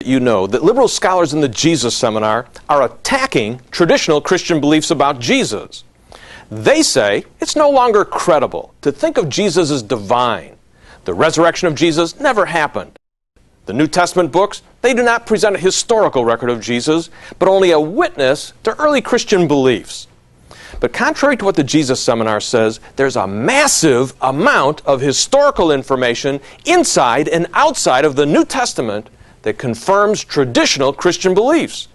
You know that liberal scholars in the Jesus Seminar are attacking traditional Christian beliefs about Jesus. They say it's no longer credible to think of Jesus as divine. The resurrection of Jesus never happened. The New Testament books, they do not present a historical record of Jesus, but only a witness to early Christian beliefs. But contrary to what the Jesus Seminar says, there's a massive amount of historical information inside and outside of the New Testament that confirms traditional Christian beliefs.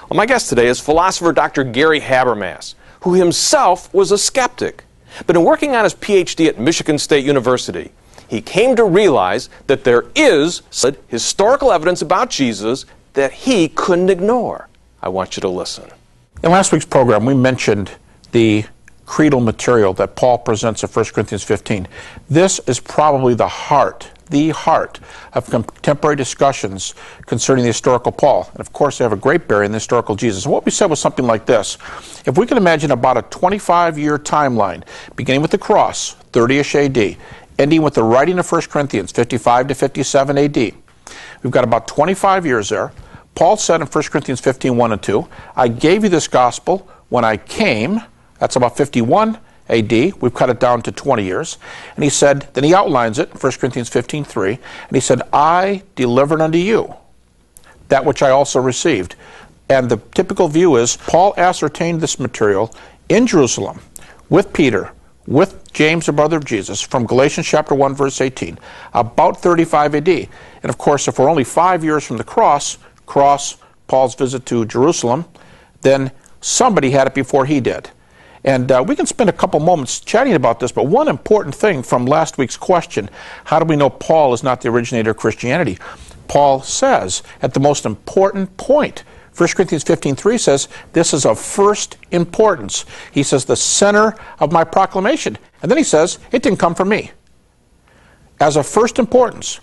Well, my guest today is philosopher Dr. Gary Habermas, who himself was a skeptic. But in working on his PhD at Michigan State University, he came to realize that there is historical evidence about Jesus that he couldn't ignore. I want you to listen. In last week's program, we mentioned the creedal material that Paul presents in 1 Corinthians 15. This is probably the heart of contemporary discussions concerning the historical Paul. And of course, they have a great bearing in the historical Jesus. And what we said was something like this. If we can imagine about a 25-year timeline, beginning with the cross, 30-ish AD, ending with the writing of 1 Corinthians, 55 to 57 AD, we've got about 25 years there. Paul said in 1 Corinthians 15, 1 and 2, I gave you this gospel when I came. That's about 51 AD. We've cut it down to 20 years. And he said, then he outlines it in 1 Corinthians 15, 3, and he said, I delivered unto you that which I also received. And the typical view is Paul ascertained this material in Jerusalem with Peter, with James, the brother of Jesus, from Galatians chapter 1, verse 18, about 35 AD. And of course, if we're only 5 years from the cross, Paul's visit to Jerusalem, then somebody had it before he did. And we can spend a couple moments chatting about this, but one important thing from last week's question, how do we know Paul is not the originator of Christianity? Paul says, at the most important point, 1 Corinthians 15:3 says, this is of first importance. He says, the center of my proclamation. And then he says, it didn't come from me. As of first importance,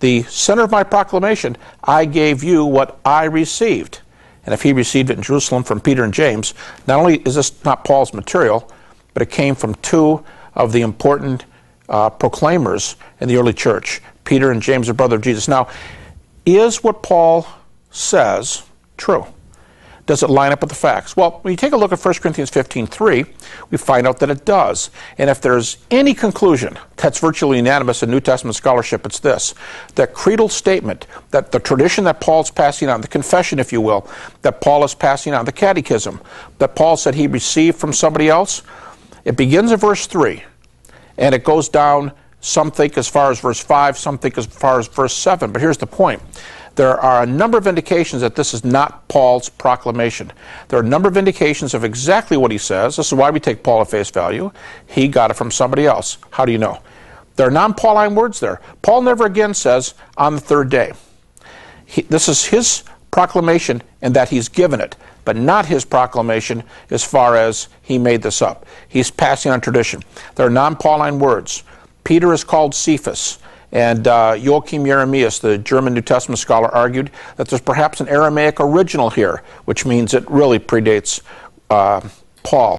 the center of my proclamation, I gave you what I received. And if he received it in Jerusalem from Peter and James, not only is this not Paul's material, but it came from two of the important proclaimers in the early church, Peter and James, the brother of Jesus. Now, is what Paul says true? Does it line up with the facts? Well, when you take a look at 1 Corinthians 15:3, we find out that it does. And if there's any conclusion that's virtually unanimous in New Testament scholarship, it's this: that creedal statement, that the tradition that Paul's passing on, the confession, if you will, that Paul is passing on, the catechism, that Paul said he received from somebody else, it begins in verse 3, and it goes down, some think as far as verse 5, some think as far as verse 7. But here's the point. There are a number of indications that this is not Paul's proclamation. There are a number of indications of exactly what he says. This is why we take Paul at face value. He got it from somebody else. How do you know? There are non-Pauline words there. Paul never again says, on the third day. This is his proclamation in that he's given it, but not his proclamation as far as he made this up. He's passing on tradition. There are non-Pauline words. Peter is called Cephas. And Joachim Jeremias, the German New Testament scholar, argued that there's perhaps an Aramaic original here, which means it really predates Paul.